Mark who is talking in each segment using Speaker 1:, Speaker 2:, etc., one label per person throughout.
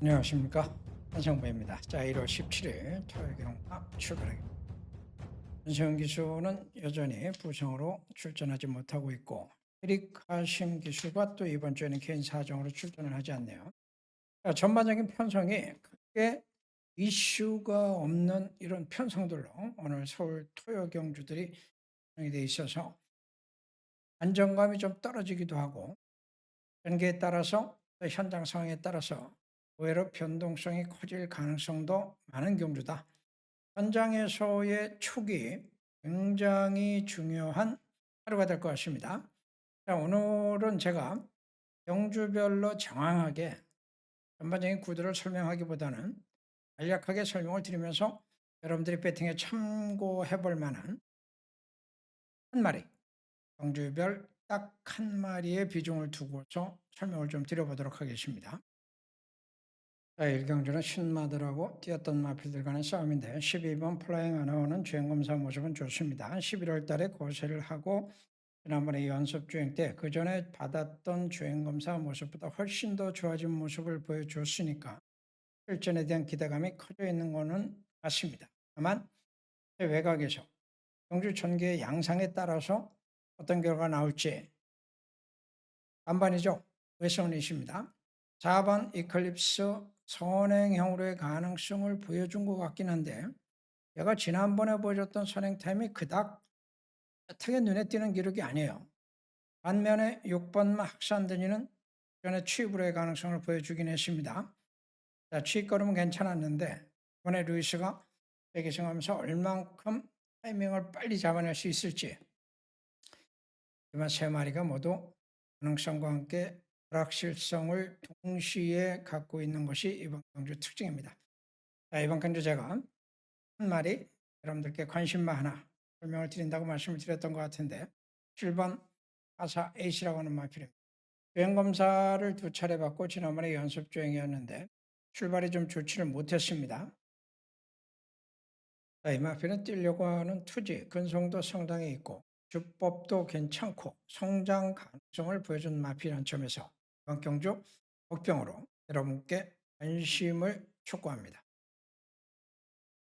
Speaker 1: 안녕하십니까. 한성부입니다. 자, 1월 17일 토요일경과 출발하겠습니다. 전세훈 기수는 여전히 부상으로 출전하지 못하고 있고, 에릭 하심 기수가 또 이번 주에는 개인 사정으로 출전을 하지 않네요. 자, 전반적인 편성이 크게 이슈가 없는 이런 편성들로 오늘 서울 토요 경주들이 형성이 돼 있어서 안정감이 좀 떨어지기도 하고, 전개에 따라서 또 현장 상황에 따라서 의외로 변동성이 커질 가능성도 많은 경주다. 현장에서의 촉이 굉장히 중요한 하루가 될 것 같습니다. 자, 오늘은 제가 경주별로 정확하게 전반적인 구도를 설명하기보다는 간략하게 설명을 드리면서 여러분들이 배팅에 참고해 볼 만한 한 마리, 경주별 딱 한 마리의 비중을 두고서 설명을 좀 드려보도록 하겠습니다. 자, 1경주는 신마들하고 뛰었던 마필들 간의 싸움인데 12번 플라잉 아나운은 주행검사 모습은 좋습니다. 11월 달에 고세를 하고 지난번에 연습 주행 때 그 전에 받았던 주행검사 모습보다 훨씬 더 좋아진 모습을 보여줬으니까 실전에 대한 기대감이 커져 있는 거는 맞습니다. 다만 외곽에서 경주 전개의 양상에 따라서 어떤 결과가 나올지 반반이죠. 외선이십니다. 4번 이클립스 선행형으로의 가능성을 보여준 것 같긴 한데 얘가 지난번에 보여줬던 선행 타임이 그닥 뚜렷하게 눈에 띄는 기록이 아니에요. 반면에 6번 학산드니는 전에 취입으로의 가능성을 보여주긴 했습니다. 자, 취입걸음은 괜찮았는데 이번에 루이스가 대기승하면서 얼만큼 타이밍을 빨리 잡아낼 수 있을지 이만 세 마리가 모두 가능성과 함께 불확실성을 동시에 갖고 있는 것이 이번 경주 특징입니다. 자, 이번 경주 제가 한 마리 여러분들께 관심만 하나 설명을 드린다고 말씀을 드렸던 것 같은데 7번 아사 H라고 하는 마필입니다. 주행검사를 두 차례 받고 지난번에 연습 주행이었는데 출발이 좀 좋지를 못했습니다. 자, 이 마필은 뛰려고 하는 투지, 근성도 상당히 있고 주법도 괜찮고 성장 가능성을 보여준 마필이라는 점에서 이번 경주 복병으로 여러분께 관심을 촉구합니다.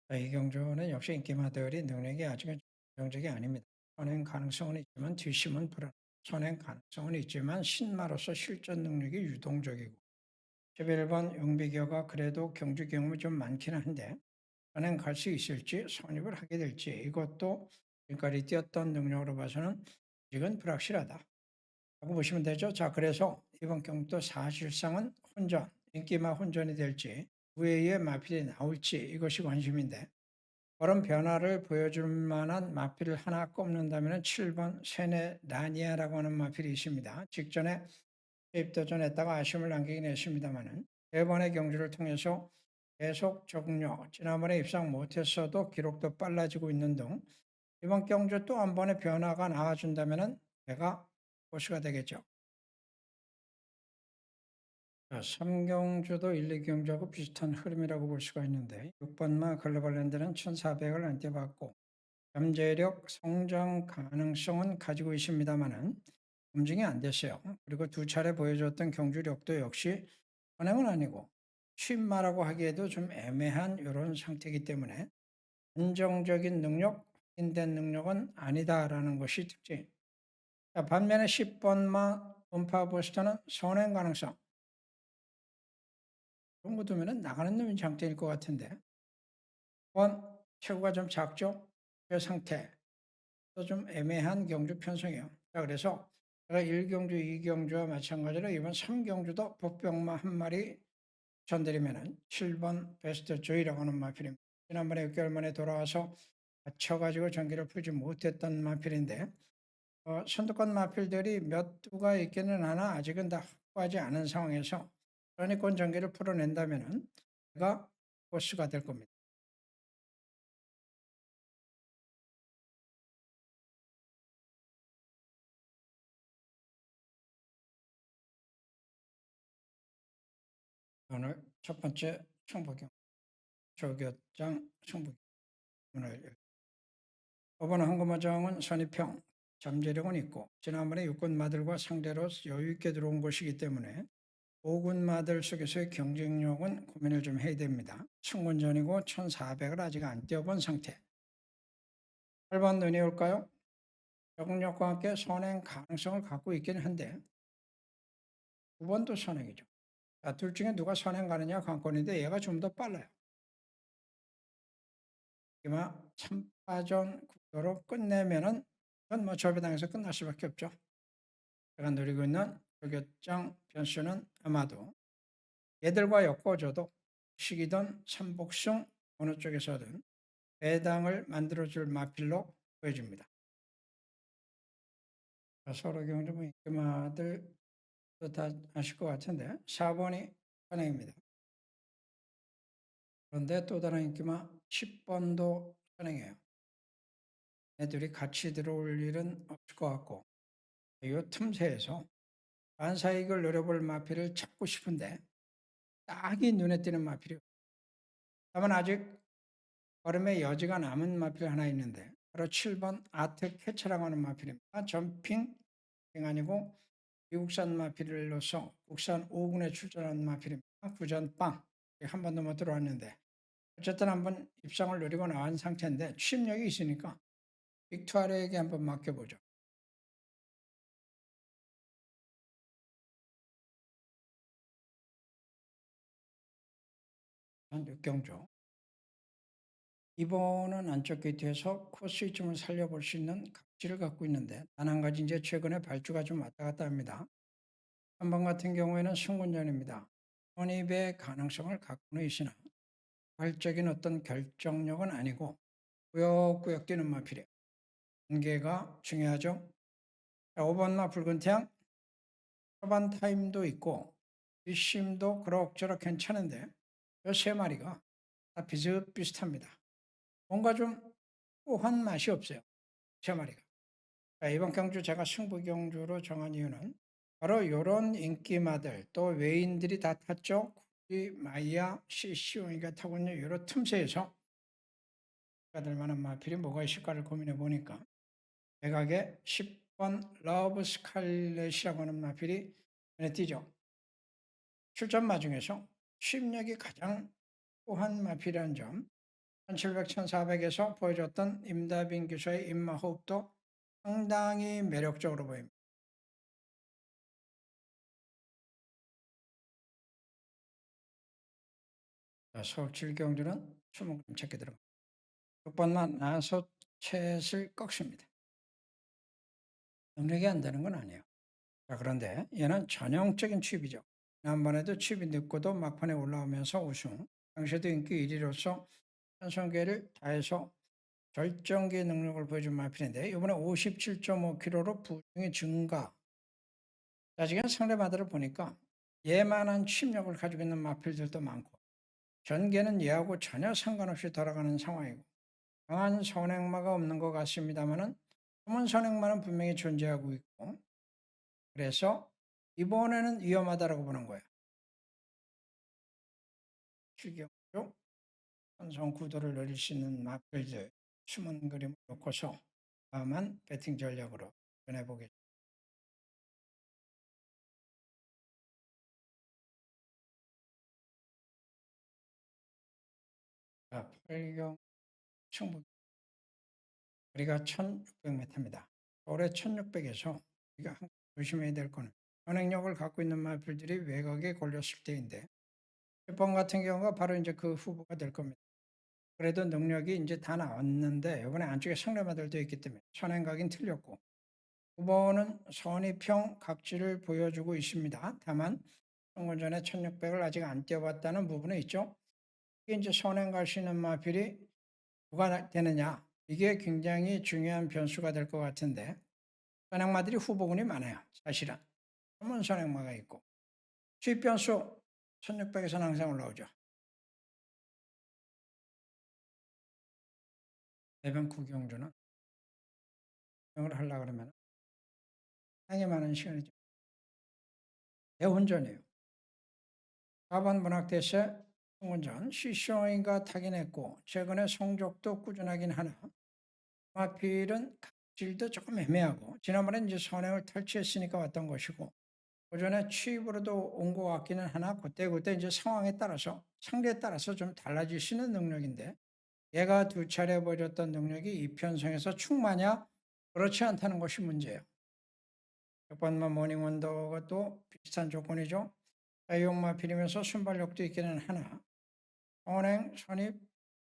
Speaker 1: 자, 이 경주는 역시 인기마들이 능력이 아직은 정적이 아닙니다. 선행 가능성은 있지만 뒷심은 불안. 선행 가능성은 있지만 신마로서 실전 능력이 유동적이고 11번 용비교가 그래도 경주 경험이 좀 많기는 한데 선행 갈 수 있을지 선입을 하게 될지 이것도 지금까지 뛰었던 능력으로 봐서는 아직은 불확실하다 라고 보시면 되죠. 자, 그래서 이번 경도 사실상은 혼전, 인기마 혼전이 될지 우회의 마필이 나올지 이것이 관심인데 그런 변화를 보여줄 만한 마필을 하나 꼽는다면 7번 세네 나니아라고 하는 마필이 있습니다. 직전에 입도전했다가 아쉬움을 남기긴 했습니다만 세 번의 경주를 통해서 계속 적응력, 지난번에 입상 못했어도 기록도 빨라지고 있는 등 이번 경주 또 한 번의 변화가 나와준다면 내가 보수가 되겠죠. 3경주도 1, 2경주하고 비슷한 흐름이라고 볼 수가 있는데 6번마 글로벌랜드는 1400을 안떼봤고 잠재력, 성장 가능성은 가지고 있습니다만은 검증이 안 됐어요. 그리고 두 차례 보여줬던 경주력도 역시 선행은 아니고 쉰마라고 하기에도 좀 애매한 이런 상태이기 때문에 안정적인 능력, 확인된 능력은 아니다라는 것이 특징. 자, 반면에 10번마 음파 버스터는 선행 가능성. 그런 거 두면 나가는 놈이 장점일 것 같은데. 체구가 좀 작죠? 그 상태. 또 좀 애매한 경주 편성이에요. 자, 그래서 제가 1경주, 2경주와 마찬가지로 이번 3경주도 복병마 한 마리 추천드리면은 7번 베스트 조이라고 하는 마필입니다. 지난번에 6개월 만에 돌아와서 다쳐가지고 전기를 풀지 못했던 마필인데 선두권 마필들이 몇 두가 있기는 하나 아직은 다 확보하지 않은 상황에서 선의권 전기를 풀어낸다면은 제가 보스가 될 겁니다. 오늘 첫 번째 승부경 조교장 승부경 오늘 5번 황금어정은 선입평 잠재력은 있고 지난번에 육군 마들과 상대로 여유 있게 들어온 것이기 때문에 오군마들 속에서의 경쟁력은 고민을 좀 해야 됩니다. 승군전이고 1400을 아직 안 뛰어본 상태. 8번 눈이 올까요? 적응력과 함께 선행 가능성을 갖고 있긴 한데 9번도 선행이죠. 자, 둘 중에 누가 선행 가느냐 관건인데 얘가 좀 더 빨라요. 이마 3파전 구도로 끝내면은 그건 뭐 절배당해서 끝날 수밖에 없죠. 제가 노리고 있는 조교장 변수는 아마도 얘들과 엮어줘도 식이든 삼복승 어느 쪽에서든 배당을 만들어줄 마필로 보여집니다. 서로 경주 뭐 인기마들 다 아실 것 같은데 4번이 선행입니다. 그런데 또 다른 인기마 10번도 선행해요. 애들이 같이 들어올 일은 없을 것 같고 이 틈새에서 반사이익을 노려볼 마필을 찾고 싶은데 딱이 눈에 띄는 마필이 다만 아직 걸음의 여지가 남은 마필 하나 있는데 바로 7번 아트 캐쳐라고 하는 마필입니다. 점핑 아니고 미국산 마필로서 국산 5군에 출전한 마필입니다. 구전빵 한 번도 못 들어왔는데 어쨌든 한번 입상을 노리고 나온 상태인데 취임력이 있으니까 빅투아르에게 한번 맡겨보죠. 한 6경주. 이번은 안쪽 게이트에서 코스 이점을 살려볼 수 있는 각지를 갖고 있는데 단 한 가지 이제 최근에 발주가 좀 왔다 갔다 합니다. 3번 같은 경우에는 승군전입니다. 선입의 가능성을 갖고는 있으나 활적인 어떤 결정력은 아니고 꾸역꾸역 뛰는 마필이에요. 관계가 중요하죠. 5번마 붉은 태양 초반 타임도 있고 뒷심도 그럭저럭 괜찮은데 이 세 마리가 다 비슷비슷합니다. 뭔가 좀 호한 맛이 없어요. 세 마리가. 자, 이번 경주 제가 승부 경주로 정한 이유는 바로 이런 인기마들 또 외인들이 다 탔죠. 쿠리, 마이야, 시시오이가 타고 있는 이런 틈새에서 가될 만한 마필이 뭐가 있을까를 고민해 보니까 대각에 10번 러브 스칼렛이라고 하는 마필이 눈에 띄죠. 출전마 중에서 수입력이 가장 호한 마필이라는 점 1700, 1400에서 보여줬던 임다빈 교수의 입마호흡도 상당히 매력적으로 보입니다. 서울 7경주는 20g 찾게 들어갑니다. 6번만 나소챗을 꺾습니다. 능력이 안 되는 건 아니에요. 자, 그런데 얘는 전형적인 칩이죠. 지난번에도 칩이 늦고도 막판에 올라오면서 우승, 당시에도 인기 1위로서 한성계를 다해서 결정기의 능력을 보여준 마필인데 이번에 57.5kg로 부중이 증가. 자, 지금 상대마들을 보니까 얘만한 칩력을 가지고 있는 마필들도 많고 전개는 얘하고 전혀 상관없이 돌아가는 상황이고 강한 선행마가 없는 것 같습니다만은 숨은 선행마는 분명히 존재하고 있고 그래서 이번에는 위험하다라고 보는 거예요. 추격으로 선성 구도를 노릴 수 있는 마필들 숨은 그림을 놓고서 다음한 배팅 전략으로 전해보겠습니다. 자, 8경 충북 거리가 1600m입니다. 올해 1600에서 우리가 조심해야 될 거는 선행력을 갖고 있는 마필들이 외곽에 걸렸을 때인데 10번 같은 경우가 바로 이제 그 후보가 될 겁니다. 그래도 능력이 이제 다 나왔는데 이번에 안쪽에 상대마들도 있기 때문에 선행각인 틀렸고 9번은 선의평 각지를 보여주고 있습니다. 다만 선거전에 1600을 아직 안 뛰어봤다는 부분에 있죠. 이게 이제 선행 갈 수 있는 마필이 누가 되느냐 이게 굉장히 중요한 변수가 될 것 같은데 선행마들이 후보군이 많아요. 사실은 전문 선행마가 있고 수입 변수 1600에서는 항상 올라오죠. 대변 구경주는 경을 하려고 그러면 상당히 많은 시간이죠. 대혼전이에요. 4번 문학대세 홍원전 시쇼잉과 타긴 했고 최근에 성적도 꾸준하긴 하나 마필은 각질도 조금 애매하고 지난번에 이제 선행을 탈취했으니까 왔던 것이고 오전에 취입으로도 온 것 같기는 하나 그때그때 이제 상황에 따라서 상대에 따라서 좀 달라질 수 있는 능력인데 얘가 두 차례 보여줬던 능력이 이 편성에서 충마냐? 그렇지 않다는 것이 문제예요. 6번만 모닝 원더가 또 비슷한 조건이죠. 자유용마 필이면서 순발력도 있기는 하나 선행, 선입,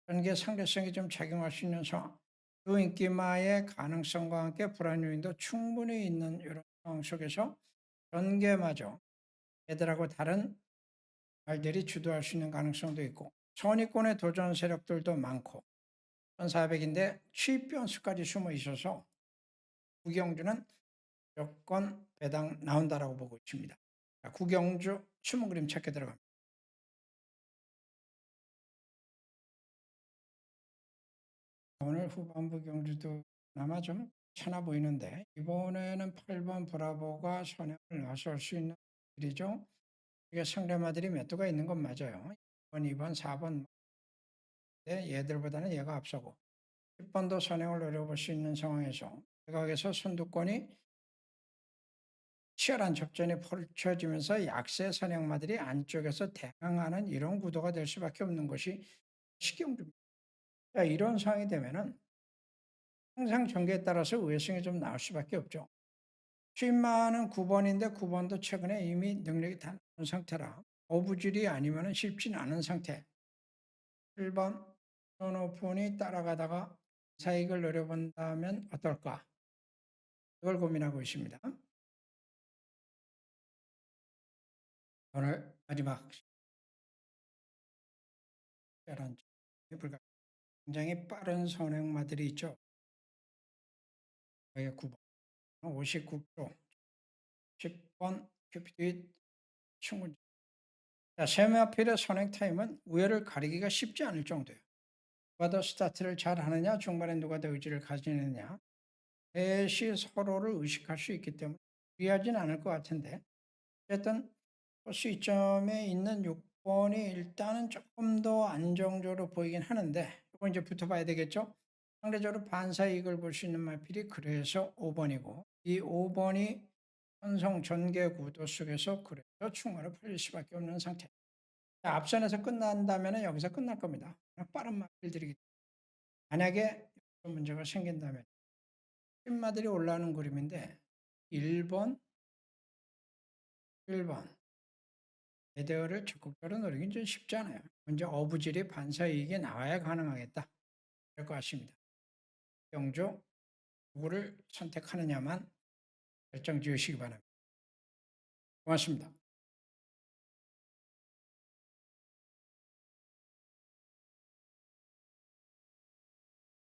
Speaker 1: 전개 상대성이 좀 작용할 수 있는 상황 또 인기마의 가능성과 함께 불안 요인도 충분히 있는 이런 상황 속에서 전개마저 얘들하고 다른 말들이 주도할 수 있는 가능성도 있고 선의권의 도전 세력들도 많고 1400인데 취입 변수까지 숨어 있어서 구경주는 무조건 배당 나온다라고 보고 있습니다. 자, 구경주 숨은 그림 찾게 들어갑니다. 오늘 후반부 경주도 아마 좀 차나 보이는데 이번에는 8번 브라보가 선행을 나설 수 있는 길이죠. 이게 상대마들이 몇 도가 있는 건 맞아요. 1번, 2번, 4번 얘들보다는 얘가 앞서고 10번도 선행을 노려볼 수 있는 상황에서 대각에서 선두권이 치열한 접전이 펼쳐지면서 약세 선행마들이 안쪽에서 대항하는 이런 구도가 될 수밖에 없는 것이 식경주입니다. 이런 상황이 되면은 항상 전개에 따라서 우회성이 좀 나올 수밖에 없죠. 수입만은 9번인데 9번도 최근에 이미 능력이 다 나온 상태라 어부질이 아니면 쉽진 않은 상태. 1번 손오픈이 따라가다가 사익을 노려본다면 어떨까? 그걸 고민하고 있습니다. 오늘 마지막 특별한 불가 굉장히 빠른 선행마들이 있죠. 여기 9번 59km 10번 큐피드 충분히 세마필의 선행 타임은 우열을 가리기가 쉽지 않을 정도예요. 누가 더 스타트를 잘 하느냐 중반에 누가 더 의지를 가지느냐 셋이 서로를 의식할 수 있기 때문에 유리하진 않을 것 같은데 어쨌든 코스 이점에 있는 6번이 일단은 조금 더 안정적으로 보이긴 하는데 이거 이제 붙어봐야 되겠죠. 상대적으로 반사이익을 볼 수 있는 마필이 그래서 5번이고 이 5번이 현성 전개 구도 속에서 그래서 충분히 풀릴 수밖에 없는 상태. 앞선에서 끝난다면 여기서 끝날 겁니다. 빠른 마필들이기 때문에 만약에 문제가 생긴다면 핀마들이 올라오는 그림인데 1번, 1번 대대어를 적극적으로 노리긴 좀 쉽지 않아요. 먼저 어부질이 반사이익이 나와야 가능하겠다. 그럴 것 같습니다. 경조 누구를 선택하느냐만 결정 지으시기 바랍니다. 고맙습니다.